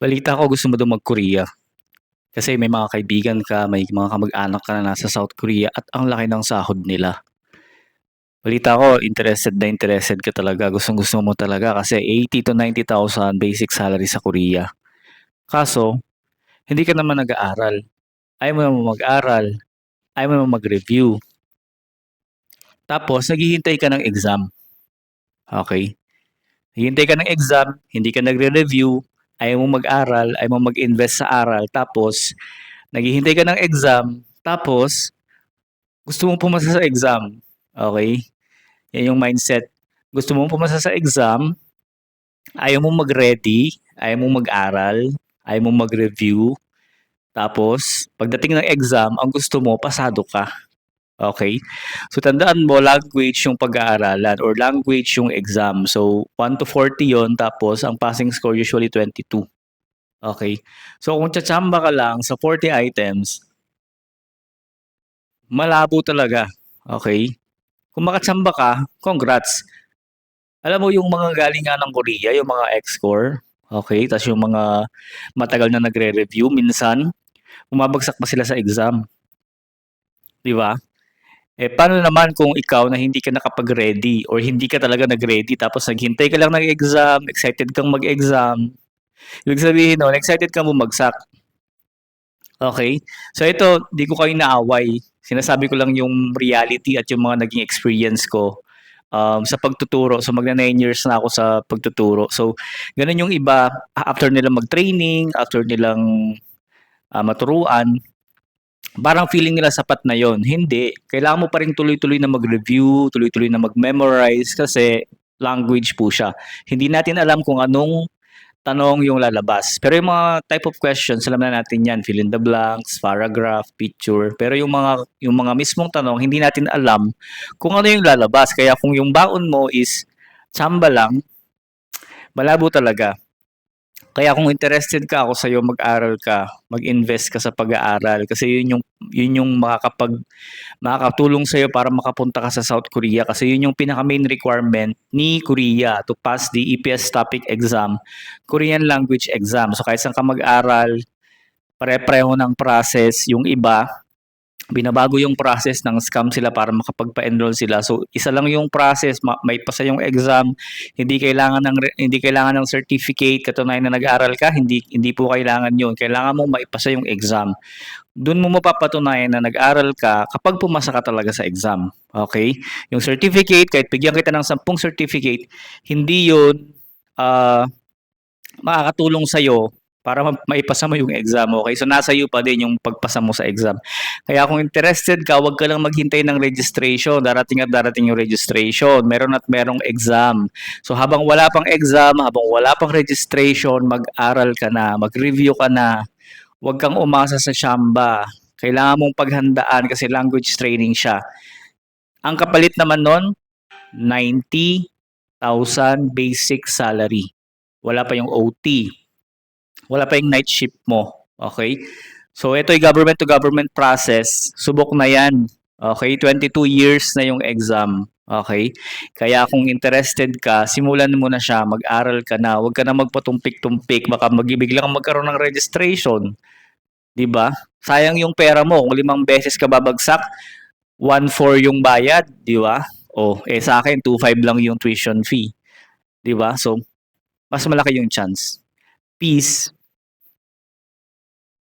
Balita ko gusto mo daw mag-Korea. Kasi may mga kaibigan ka, may mga kamag-anak ka na nasa South Korea at ang laki ng sahod nila. Balita ko, interested na interested ka talaga. Gustong-gusto mo talaga kasi 80 to 90,000 basic salary sa Korea. Kaso, hindi ka naman nag-aaral. Ayaw mo naman mag-aral. Ayaw mo naman mag-review. Tapos, naghihintay ka ng exam. Okay? Naghihintay ka ng exam, hindi ka nagre-review, ayaw mo mag-aral, ayaw mo mag-invest sa aral. Tapos, naghihintay ka ng exam, tapos gusto mong pumasa sa exam. Okay? Yan yung mindset. Gusto mong pumasa sa exam, ayaw mong mag-ready, ayaw mong mag-aral, ayaw mong mag-review. Tapos, pagdating ng exam, ang gusto mo, pasado ka. Okay? So, tandaan mo, language yung pag-aaralan or language yung exam. So, 1 to 40 yon, tapos ang passing score usually 22. Okay? So, kung tsatsamba ka lang sa 40 items, malabo talaga. Okay? Kung makatsamba ka, congrats. Alam mo yung mga galing nga ng Korea, yung mga X-score, okay? Tapos yung mga matagal na nagre-review, minsan, bumabagsak pa sila sa exam. Di ba? Eh, paano naman kung ikaw na hindi ka nakapag-ready or hindi ka talaga nag-ready tapos naghintay ka lang ng exam, excited kang mag-exam. Ibig sabihin nun, excited kang bumagsak. Okay? So ito, di ko kayo naaway. Sinasabi ko lang yung reality at yung mga naging experience ko sa pagtuturo. So magna 9 years na ako sa pagtuturo. So ganun yung iba, after nilang mag-training, after nilang maturuan, parang feeling nila sapat na yon. Hindi. Kailangan mo pa rin tuloy-tuloy na mag-review, tuloy-tuloy na mag-memorize kasi language po siya. Hindi natin alam kung anong tanong yung lalabas. Pero yung mga type of questions, alam na natin yan, fill in the blanks, paragraph, picture. Pero yung mga mismong tanong, hindi natin alam kung ano yung lalabas. Kaya kung yung baon mo is tsamba lang, malabo talaga. Kaya kung interested ka ako sa iyo, mag-aral ka, mag-invest ka sa pag-aaral kasi yun yung makakatulong sa iyo para makapunta ka sa South Korea kasi yun yung pinaka main requirement ni Korea to pass the EPS topic exam, Korean language exam. So kahit saan ka mag-aral, pare-pareho ng process, yung iba binabago yung process ng scam sila para makapagpa-enroll sila. So isa lang yung process, may pasa yung exam, hindi kailangan ng certificate katunayan na nag-aral ka, hindi po kailangan yun. Kailangan mong maipasa yung exam. Doon mo mapapatunayan na nag-aral ka kapag pumasa ka talaga sa exam. Okay? Yung certificate, kahit bigyan kita ng 10 certificate, hindi yun makakatulong sa'yo para maipasa mo yung exam, okay? So, nasa iyo pa din yung pagpasa mo sa exam. Kaya kung interested ka, huwag ka lang maghintay ng registration. Darating at darating yung registration. Meron at merong exam. So, habang wala pang exam, habang wala pang registration, mag-aral ka na, mag-review ka na. Huwag kang umasa sa tsamba. Kailangan mong paghandaan kasi language training siya. Ang kapalit naman nun, 90,000 basic salary. Wala pa yung OT. Wala pa yung night shift mo. Okay? So, ito yung government to government process. Subok na yan. Okay? 22 years na yung exam. Okay? Kaya kung interested ka, simulan mo na siya, mag-aral ka na. Huwag ka na magpatumpik-tumpik. Baka biglang magkaroon ng registration. 'Di ba? Sayang yung pera mo. Kung 5 beses ka babagsak, 1,400 yung bayad. 'Di ba? Sa akin, 2,500 lang yung tuition fee. 'Di ba? So, mas malaki yung chance. Peace.